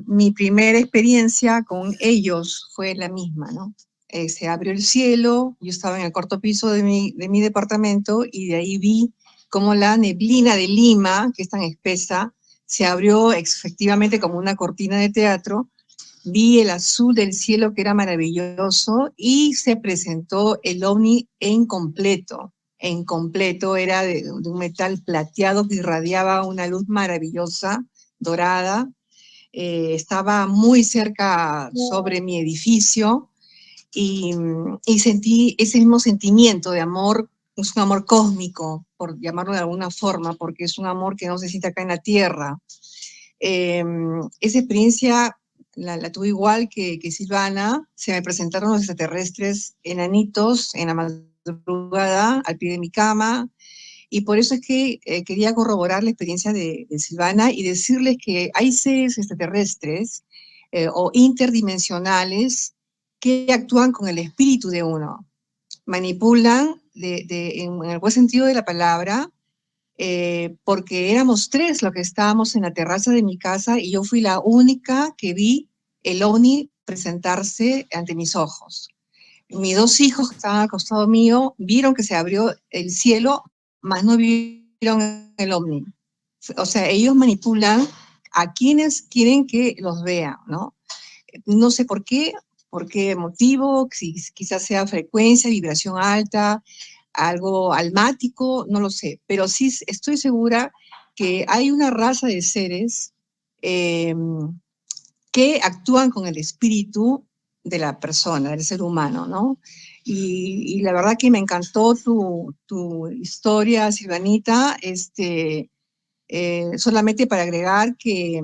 mi primera experiencia con ellos fue la misma, ¿no? Se abrió el cielo, yo estaba en el cuarto piso de mi departamento y de ahí vi cómo la neblina de Lima, que es tan espesa, se abrió efectivamente como una cortina de teatro. Vi el azul del cielo, que era maravilloso, y se presentó el ovni en completo. En completo era de un metal plateado que irradiaba una luz maravillosa, dorada. Estaba muy cerca sobre mi edificio y sentí ese mismo sentimiento de amor. Es un amor cósmico, por llamarlo de alguna forma, porque es un amor que no se siente acá en la tierra. Esa experiencia la tuve igual que Silvana. Se me presentaron los extraterrestres enanitos en la madrugada al pie de mi cama, y por eso es que quería corroborar la experiencia de Silvana y decirles que hay seres extraterrestres o interdimensionales que actúan con el espíritu de uno, manipulan en el buen sentido de la palabra, porque éramos tres los que estábamos en la terraza de mi casa y yo fui la única que vi el ovni presentarse ante mis ojos. Mis dos hijos que estaban al costado mío vieron que se abrió el cielo, mas no vieron el ovni. O sea, ellos manipulan a quienes quieren que los vean, ¿no? No sé por qué motivo, si quizás sea frecuencia, vibración alta, algo almático, no lo sé, pero sí estoy segura que hay una raza de seres eh, que actúan con el espíritu de la persona, del ser humano, ¿no? Y la verdad que me encantó tu historia, Silvanita, solamente para agregar que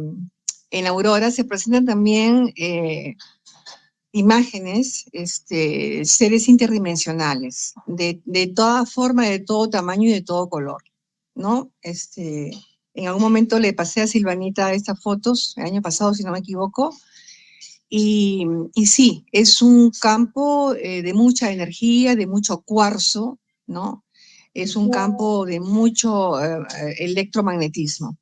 en Aurora se presentan también imágenes, seres interdimensionales, de toda forma, de todo tamaño y de todo color, ¿no? En algún momento le pasé a Silvanita estas fotos, el año pasado, si no me equivoco, y sí, es un campo de mucha energía, de mucho cuarzo, ¿no? Es un campo de mucho electromagnetismo.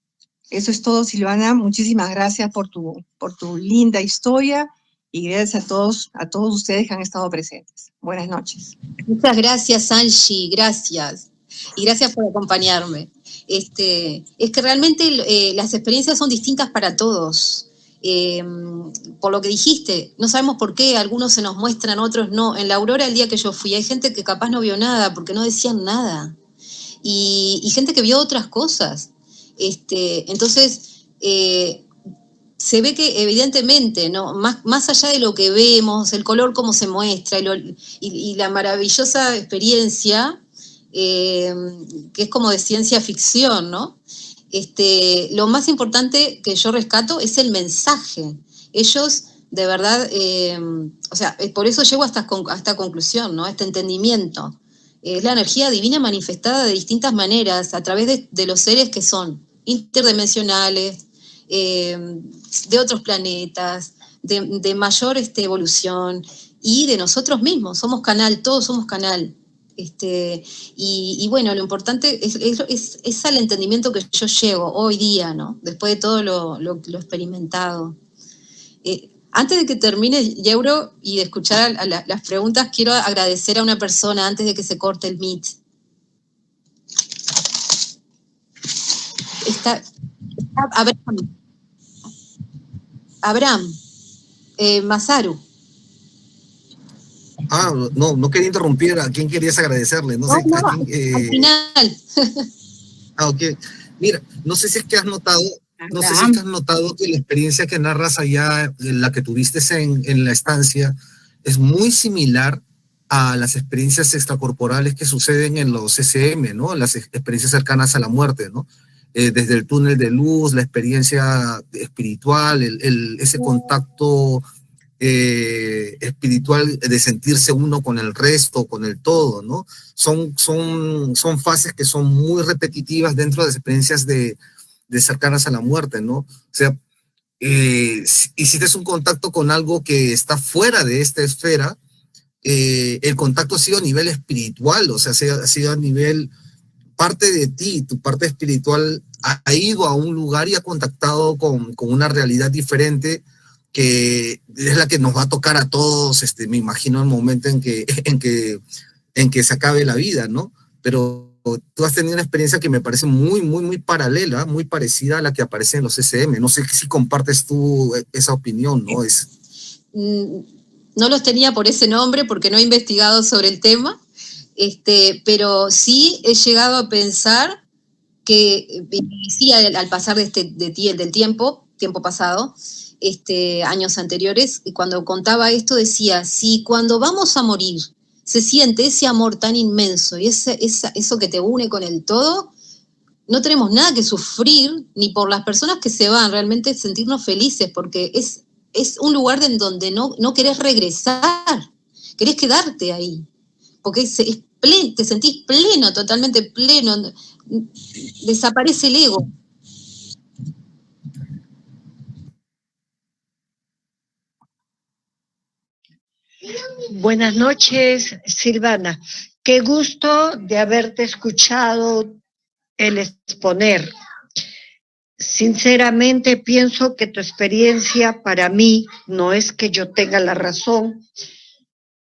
Eso es todo, Silvana. Muchísimas gracias por tu linda historia y gracias a todos ustedes que han estado presentes. Buenas noches. Muchas gracias, Angie, gracias. Y gracias por acompañarme. Es que realmente las experiencias son distintas para todos. Por lo que dijiste, no sabemos por qué, algunos se nos muestran, otros no. En la Aurora, el día que yo fui, hay gente que capaz no vio nada porque no decían nada. Y gente que vio otras cosas. Entonces, se ve que evidentemente, ¿no? Más allá de lo que vemos, el color como se muestra y la maravillosa experiencia, que es como de ciencia ficción, ¿no? Lo más importante que yo rescato es el mensaje. Ellos, de verdad, o sea, por eso llego a esta conclusión, ¿no? A este entendimiento. Es la energía divina manifestada de distintas maneras a través de los seres que son interdimensionales, de otros planetas, de mayor evolución y de nosotros mismos. Somos canal, todos somos canal. Y bueno, lo importante es al entendimiento que yo llego hoy día, ¿no? Después de todo lo experimentado. Antes de que termine, Yeuro, y de escuchar las preguntas, quiero agradecer a una persona antes de que se corte el Meet. está Abraham, Abraham Masaru. Ah, no quería interrumpir. ¿A quién querías agradecerle? No sé, No, a quién. al final. Ok. Mira, no sé si es que has notado, no sé si es que has notado que la experiencia que narras allá, la que tuviste en la estancia, es muy similar a las experiencias extracorporales que suceden en los CCM, ¿no? Las experiencias cercanas a la muerte, ¿no? Desde el túnel de luz, la experiencia espiritual, ese contacto espiritual de sentirse uno con el resto, con el todo, ¿no? Son fases que son muy repetitivas dentro de las experiencias de cercanas a la muerte, ¿no? O sea, hiciste un contacto con algo que está fuera de esta esfera, el contacto ha sido a nivel espiritual, o sea, ha sido a nivel parte de ti, tu parte espiritual ha ido a un lugar y ha contactado con una realidad diferente que es la que nos va a tocar a todos, me imagino, el momento en que se acabe la vida, ¿no? Pero tú has tenido una experiencia que me parece muy paralela, muy parecida a la que aparece en los CCM. No sé si compartes tú esa opinión, ¿no? No los tenía por ese nombre porque no he investigado sobre el tema, pero sí he llegado a pensar que, sí, al pasar del tiempo pasado, años anteriores, cuando contaba esto decía, si cuando vamos a morir se siente ese amor tan inmenso y eso que te une con el todo, no tenemos nada que sufrir, ni por las personas que se van, realmente sentirnos felices, porque es un lugar en donde no querés regresar, querés quedarte ahí, porque te sentís pleno, totalmente pleno, desaparece el ego. Buenas noches, Silvana. Qué gusto de haberte escuchado el exponer. Sinceramente pienso que tu experiencia para mí no es que yo tenga la razón,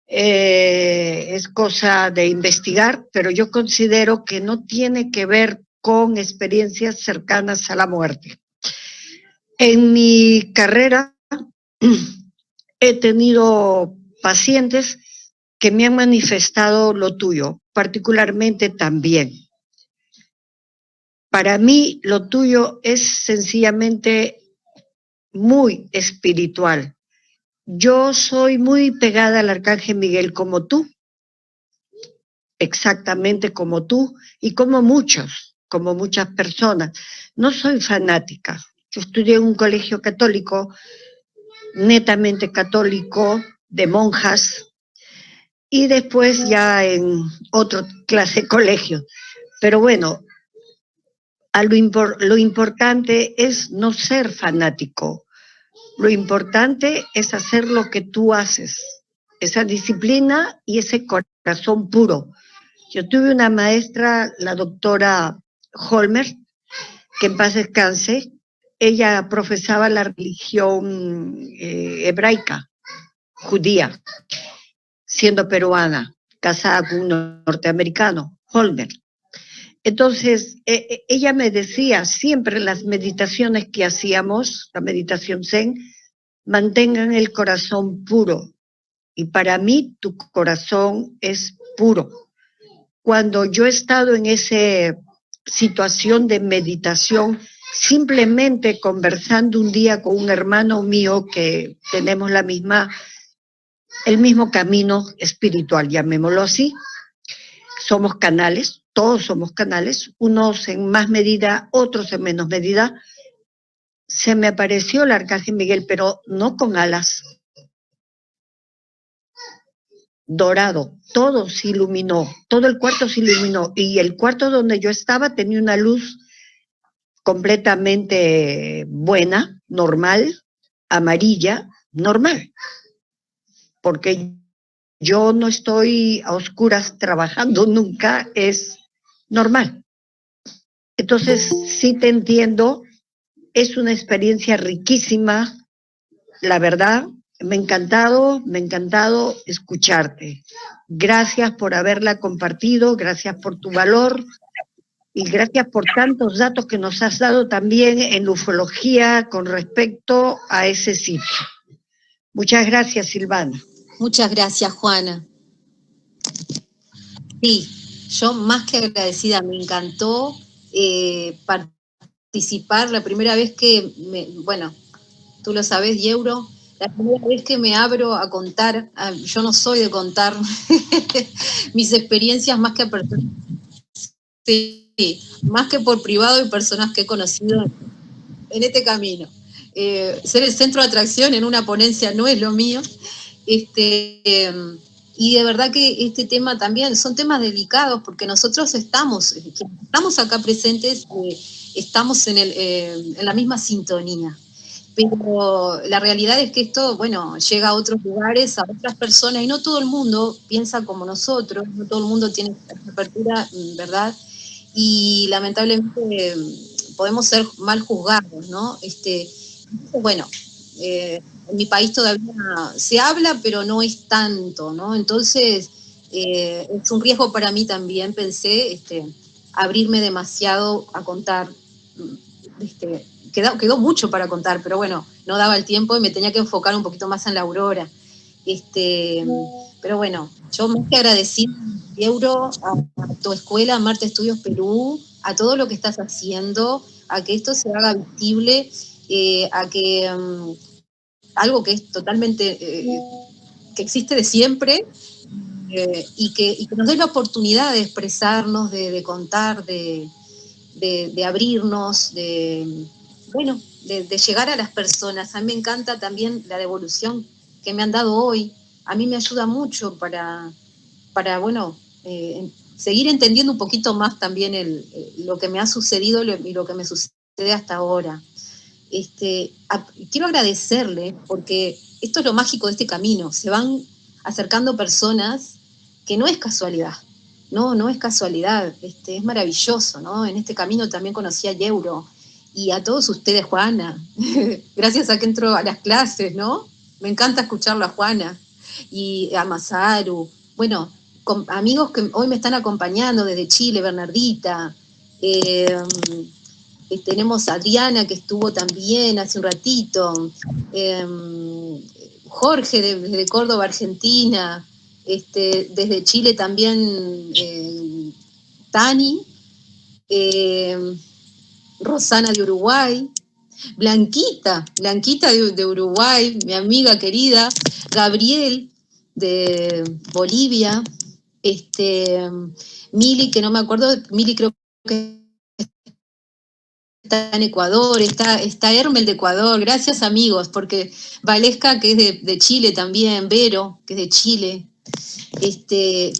es cosa de investigar, pero yo considero que no tiene que ver con experiencias cercanas a la muerte. En mi carrera he tenido pacientes que me han manifestado lo tuyo, particularmente también. Para mí lo tuyo es sencillamente muy espiritual. Yo soy muy pegada al Arcángel Miguel como tú, exactamente como tú y como muchas personas. No soy fanática. Yo estudié en un colegio católico, netamente católico, de monjas, y después ya en otra clase de colegio. Pero bueno, lo importante es no ser fanático. Lo importante es hacer lo que tú haces, esa disciplina y ese corazón puro. Yo tuve una maestra, la doctora Holmer, que en paz descanse. Ella profesaba la religión hebraica, judía, siendo peruana, casada con un norteamericano, Holmer. Entonces, ella me decía siempre en las meditaciones que hacíamos, la meditación Zen, mantengan el corazón puro. Y para mí tu corazón es puro. Cuando yo he estado en esa situación de meditación, simplemente conversando un día con un hermano mío que tenemos el mismo camino espiritual, llamémoslo así, somos canales, todos somos canales, unos en más medida, otros en menos medida. Se me apareció el Arcángel Miguel, pero no con alas, dorado, todo se iluminó, todo el cuarto se iluminó, y el cuarto donde yo estaba tenía una luz completamente buena, normal, amarilla, normal, porque yo no estoy a oscuras trabajando nunca, es normal. Entonces, sí te entiendo, es una experiencia riquísima, la verdad, me ha encantado escucharte. Gracias por haberla compartido, gracias por tu valor. y gracias por tantos datos que nos has dado también en ufología con respecto a ese sitio. Muchas gracias, Silvana. Muchas gracias, Juana. Sí, yo más que agradecida, me encantó participar la primera vez que, bueno, tú lo sabes, Yeuro, la primera vez que me abro a contar, yo no soy de contar mis experiencias más que a personas, sí, más que por privado y personas que he conocido en este camino. Ser el centro de atracción en una ponencia no es lo mío. Y de verdad que este tema también son temas delicados porque nosotros estamos acá presentes, estamos en la misma sintonía. Pero la realidad es que esto, bueno, llega a otros lugares, a otras personas, y no todo el mundo piensa como nosotros, no todo el mundo tiene esta apertura, ¿verdad? Y lamentablemente podemos ser mal juzgados, ¿no? Bueno, en mi país todavía se habla, pero no es tanto, ¿no? Entonces, es un riesgo para mí también, pensé, abrirme demasiado a contar. Quedó mucho para contar, pero bueno, no daba el tiempo y me tenía que enfocar un poquito más en la Aurora. Pero bueno, yo más que agradecida, Euro, a tu escuela, Marte Estudios Perú, a todo lo que estás haciendo, a que esto se haga visible, a que algo que es totalmente, que existe de siempre, y que nos dé la oportunidad de expresarnos, de contar, de abrirnos, bueno, de llegar a las personas. A mí me encanta también la devolución que me han dado hoy. A mí me ayuda mucho para bueno, seguir entendiendo un poquito más también lo que me ha sucedido y lo que me sucede hasta ahora. Quiero agradecerle porque esto es lo mágico de este camino. Se van acercando personas que no es casualidad. No es casualidad, es maravilloso, ¿no? En este camino también conocí a Yeuro y a todos ustedes, Juana, gracias a que entro a las clases, ¿no? Me encanta escucharla, Juana, y a Masaru, bueno, amigos que hoy me están acompañando desde Chile, Bernardita, tenemos a Adriana que estuvo también hace un ratito, Jorge de Córdoba, Argentina, desde Chile también Tani, Rosana de Uruguay, Blanquita de Uruguay, mi amiga querida, Gabriel de Bolivia, Mili, que no me acuerdo, Mili creo que está en Ecuador, está Hermel de Ecuador, gracias amigos, porque Valesca, que es de Chile también, Vero, que es de Chile.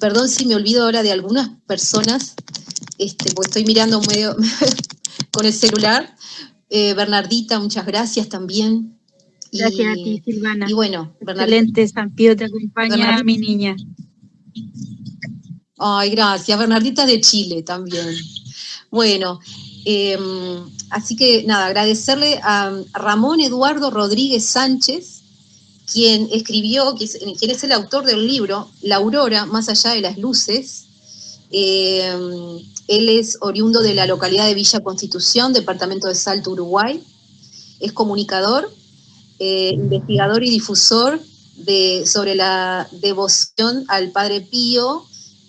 Perdón si me olvido ahora de algunas personas, porque estoy mirando medio con el celular. Bernardita, muchas gracias también. Gracias a ti, Silvana. Y bueno, excelente, San Pío te acompaña, mi niña. Ay, gracias. Bernardita de Chile también. Bueno, así que nada, agradecerle a Ramón Eduardo Rodríguez Sánchez, quien escribió, quien es el autor del libro La Aurora, más allá de las luces. Él es oriundo de la localidad de Villa Constitución, departamento de Salto, Uruguay. Es comunicador, investigador y difusor sobre la devoción al Padre Pío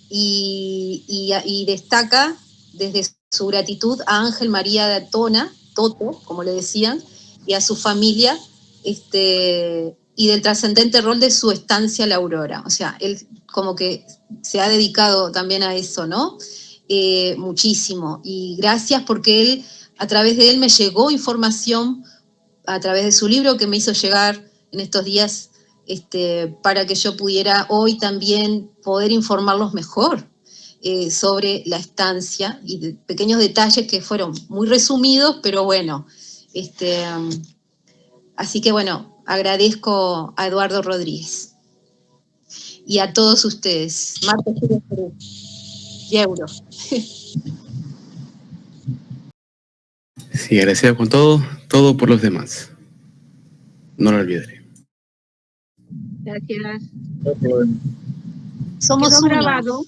y destaca desde su gratitud a Ángel María de Tona, Toto, como le decían, y a su familia, y del trascendente rol de su estancia a la Aurora. O sea, él como que se ha dedicado también a eso, ¿no? Muchísimo. Y gracias porque a través de él me llegó información a través de su libro que me hizo llegar en estos días, para que yo pudiera hoy también poder informarlos mejor sobre la estancia y de pequeños detalles que fueron muy resumidos, pero bueno, así que bueno, agradezco a Eduardo Rodríguez y a todos ustedes. Marta Perú y Euro. Sí, agradecido con todo por los demás. No lo olvidaré. Gracias. Somos ¿Quedó uno. grabado?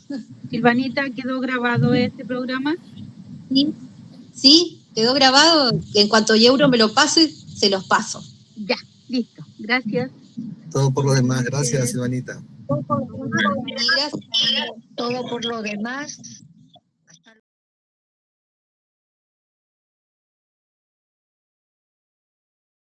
Silvanita, ¿quedó grabado este programa? Sí, sí, quedó grabado. En cuanto Euro me lo pase, se los paso. Ya, listo. Gracias. Todo por lo demás. Gracias, Silvanita. Y gracias. Todo por lo demás.